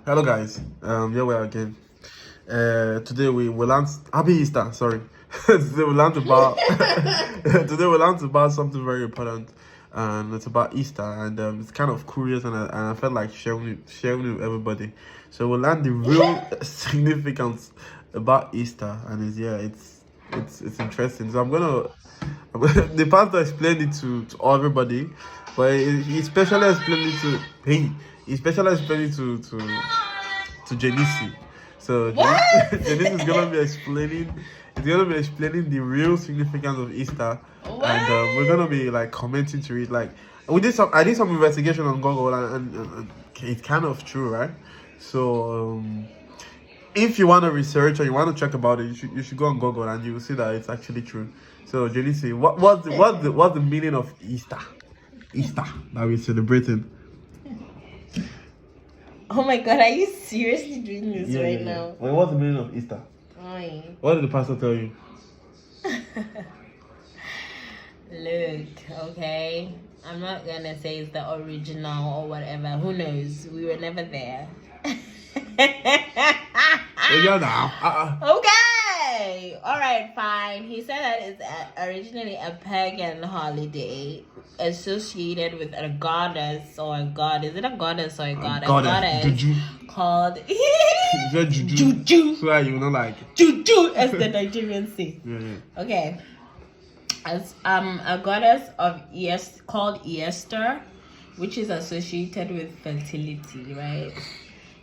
Hello guys, here we are again. Today we will learn. Happy Easter, sorry. Today we learned about. Today we learned about something very important, and it's about Easter, and it's kind of curious, and I felt like sharing it with everybody. So we'll learn the real significance about Easter, and it's interesting. So the pastor explained it to everybody, but he especially explained it to he especially explained it to Janice. So Janice is gonna be explaining. It's gonna be explaining the real significance of Easter, and we're gonna be like commenting to it. Like I did some investigation on Google, and it's kind of true, right? So if you want to research or you want to check about it, you should go on Google and you will see that it's actually true. So Janice, what's the meaning of Easter? Easter that we're celebrating. Oh my God, are you seriously doing this now? Wait, what's the meaning of Easter? Aye. What did the pastor tell you? Look, okay, I'm not gonna say it's the original or whatever. Who knows? We were never there. Yeah, now. Okay. All right, fine. He said that it's originally a pagan holiday associated with a goddess or a god. Is it a goddess or a god? A goddess Juju. called Juju. Juju. So you know, like Juju, as the Nigerians say. Yeah. Okay. As a goddess of called Easter, which is associated with fertility, right?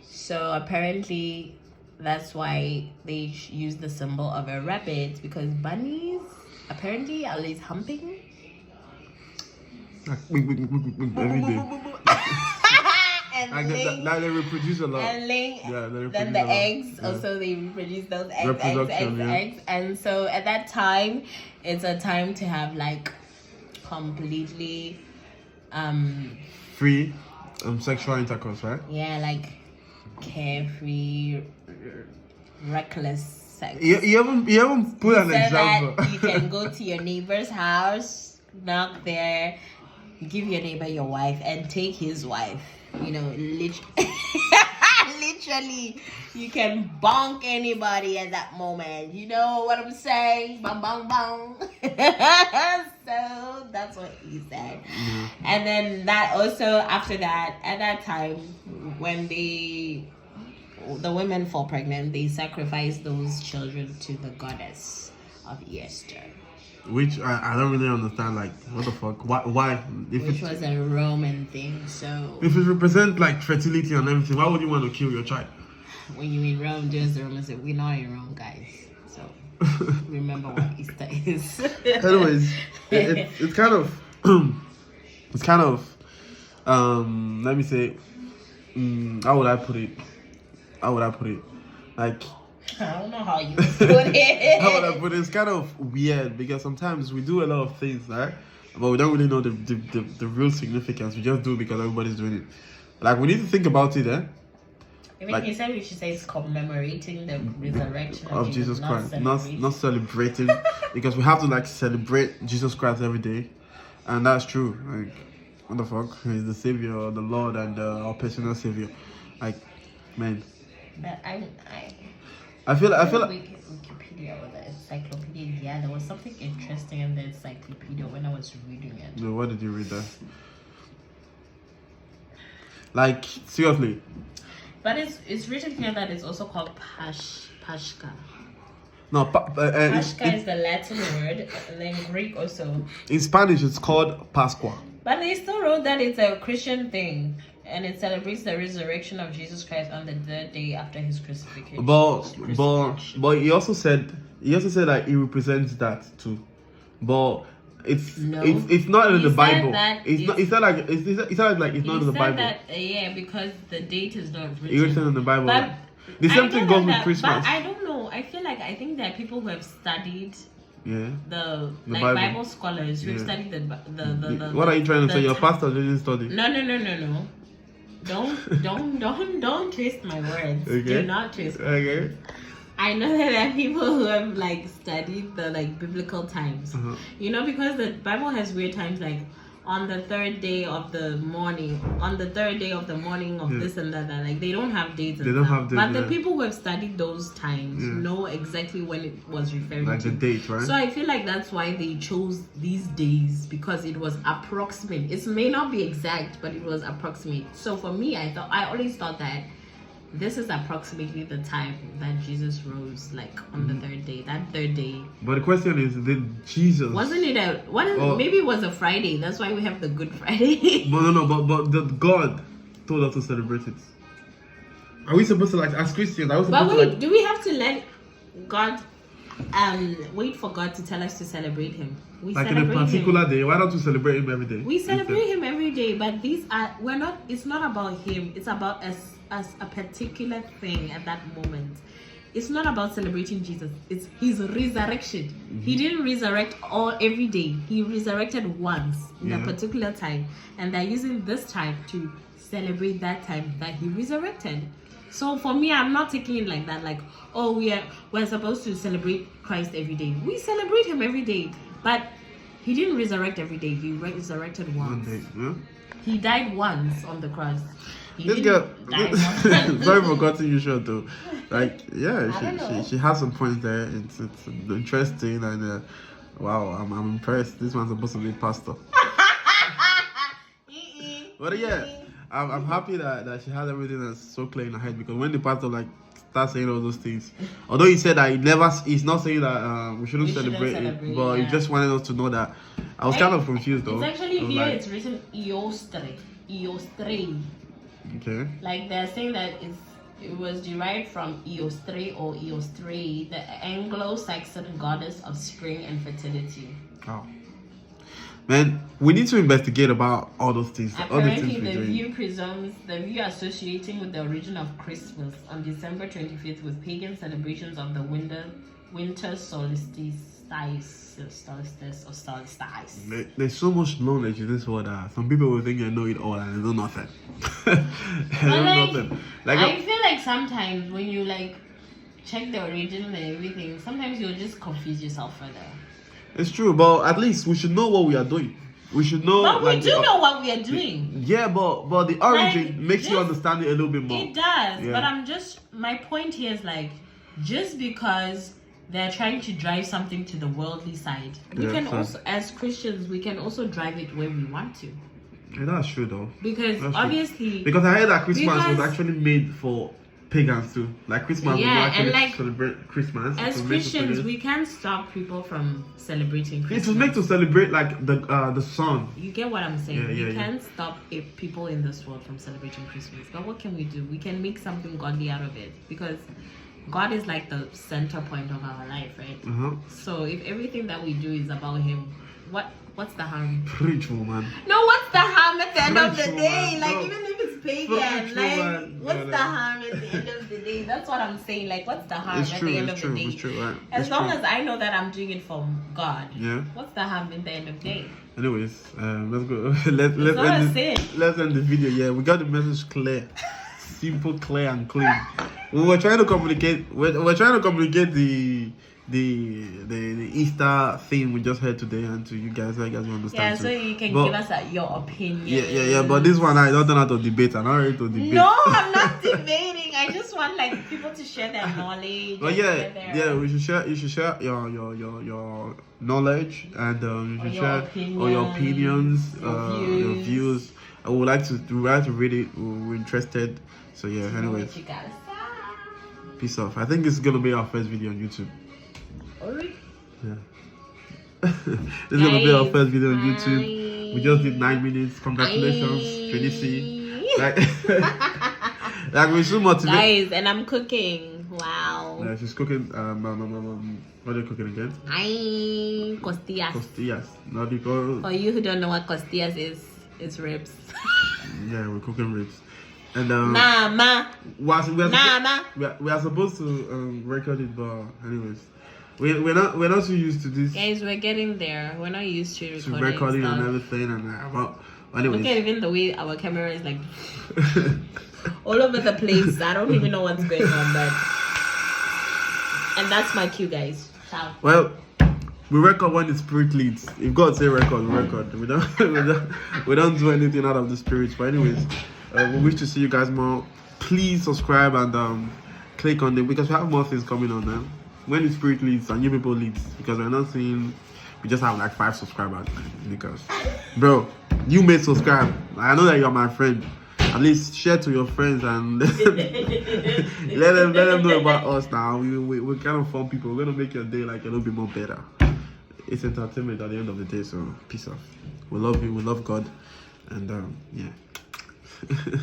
So apparently that's why they use the symbol of a rabbit, because bunnies apparently are always humping. Every day. And they reproduce a lot. And then the eggs, also they reproduce those eggs. And so at that time, it's a time to have like completely free sexual intercourse, right? Yeah, like carefree, reckless sex. You haven't put an example. That you can go to your neighbor's house, knock there, give your neighbor your wife, and take his wife. You know, literally, you can bonk anybody at that moment. You know what I'm saying? Bang, bang, bang. So that's what he said. Mm-hmm. And then that also, after that, at that time, when the women fall pregnant, they sacrifice those children to the goddess of Easter. Which I don't really understand. Like, what the fuck? Why? Which was a Roman thing. So if it represents like fertility and everything, why would you want to kill your child? When you're in Rome, just the Romans say, we're not in Rome, guys. So remember what Easter is. Anyways, it's kind of let me say, how would I put it? Like, I don't know how you put it. How would I put it? It's kind of weird because sometimes we do a lot of things, right? But we don't really know the real significance. We just do it because everybody's doing it. Like, we need to think about it, eh? I mean, he said we should say it's commemorating the resurrection of Jesus Christ, not celebrating, because we have to like celebrate Jesus Christ every day, and that's true. Like, what the fuck? He's the Savior, the Lord, and our personal Savior. Like, man. But I feel like Wikipedia or the encyclopedia. Yeah, there was something interesting in the encyclopedia when I was reading it. No, what did you read there? Like, seriously. But it's written here that it's also called Pashka. No, Pashka is the Latin word, and then Greek also. In Spanish, it's called Pascua. But they still wrote that it's a Christian thing, and it celebrates the resurrection of Jesus Christ on the third day after his crucifixion. But he also said that it represents that too. But it's not in the Bible. It's not like it's not in the Bible. That, yeah, because the date is not written. It's written in the Bible. But the same thing goes with Christmas. But I don't know. I think there are people who have studied. Yeah. The Bible scholars who have studied the What are you trying to say? Your pastor didn't study. No. Don't twist my words. Okay. Do not twist my words. I know that there are people who have like studied the like biblical times. You know, because the Bible has weird times like on the third day of the morning, of this and that. Like they don't have dates. They don't have dates. But the people who have studied those times know exactly when it was referring like to. the date, right? So I feel like that's why they chose these days, because it was approximate. It may not be exact, but it was approximate. So for me, I always thought that this is approximately the time that Jesus rose, like on the third day. That third day. But the question is, did Jesus? Wasn't it maybe it was a Friday? That's why we have the Good Friday. but the God told us to celebrate it. Are we supposed to, like, as Christians? Do we have to let God wait for God to tell us to celebrate Him? We like in a particular day. Why don't we celebrate Him every day? We celebrate Him every day, but it's not about Him. It's about us as a particular thing at that moment. It's not about celebrating Jesus. It's His resurrection. Mm-hmm. He didn't resurrect every day. He resurrected once in a particular time, and they're using this time to celebrate that time that He resurrected. So for me, I'm not taking it like that. Like, oh, we're supposed to celebrate Christ every day. We celebrate Him every day, but He didn't resurrect every day. He resurrected once. One day, yeah? He died once on the cross. Sorry for cutting you short though. Like, yeah, she has some points there. It's interesting, and wow, I'm impressed. This one's supposed to be pastor. But yeah, I'm happy that she has everything that's so clear in her head, because when the pastor like starts saying all those things, although he said that he's not saying that we shouldn't celebrate it, but he just wanted us to know that. I was kind of confused though. It's actually here, like, it's written Eostre. Okay. Like they're saying that it was derived from Eostre or Eostre, the Anglo-Saxon goddess of spring and fertility. Oh. Man, we need to investigate about all those things. Apparently, the view associating with the origin of Christmas on December 25th with pagan celebrations of the winter solstice. There's so much knowledge in this world that some people will think they know it all and they know nothing. Nothing. Like, I feel like sometimes when you like check the origin and everything, sometimes you'll just confuse yourself further. It's true, but at least we should know what we are doing. We should know. But we do know what we are doing. Yeah, but the origin makes you understand it a little bit more. It does, but my point here is like, just because they're trying to drive something to the worldly side, we can also, as Christians, we can also drive it where we want to. Yeah, that's true though. Because obviously, because I heard that Christmas was actually made for pagans too. Like Christmas, we actually celebrate Christmas. As Christians, we can't stop people from celebrating Christmas. It was made to celebrate like the sun. You get what I'm saying? We can't stop people in this world from celebrating Christmas. But what can we do? We can make something godly out of it, because God is like the center point of our life, right? So if everything that we do is about Him, what's the harm? Preach, woman. No, what's the harm at the end of the day? Like, even if it's pagan, like, what's the harm at the end of the day? That's what I'm saying. Like, what's the harm at the end of the day? It's true, right? As long as I know that I'm doing it for God, yeah. What's the harm at the end of the day? Anyways, let's go. Let's end the video. Yeah, we got the message clear, simple, clear, and clean. We were trying to communicate. We're trying to communicate the Easter theme we just heard today, and to you guys, I guys will understand. Yeah, so you can give us your opinion. Yeah. But this one, I don't know how to debate. I'm not ready to debate. No, I'm not debating. I just want like people to share their knowledge. But we should share. You should share your knowledge, and you should share all your opinions, your views. I would like to read it. We're interested. So yeah. Anyways, peace off. I think this is gonna be our first video on YouTube. Alright. Yeah. This is gonna be our first video on YouTube. We just did 9 minutes. Congratulations, Trinity. Like we're so motivated. Guys, and I'm cooking. Wow. Yeah, she's cooking. What are you cooking again? Costillas. Costillas. Not because. For you who don't know what costillas is, it's ribs. Yeah, we're cooking ribs. And we are supposed to record it, but anyways, we're not so used to this. Guys, we're getting there. We're not used to recording and everything, and anyways. Look at even the way our camera is like all over the place. I don't even know what's going on, but and that's my cue, guys. Ciao. Well, We record when the spirit leads. If God say record, we record. We don't do anything out of the spirit. But anyways, we wish to see you guys more. Please subscribe and click on them because we have more things coming on them. When the spirit leads and new people leads, because we're not seeing we just have like 5 subscribers. Because bro, you may subscribe. I know that you're my friend. At least share to your friends and let them know about us now. We're kind of fun people. We're gonna make your day like a little bit more better. It's entertainment at the end of the day, so peace off. We love you, we love God, and yeah.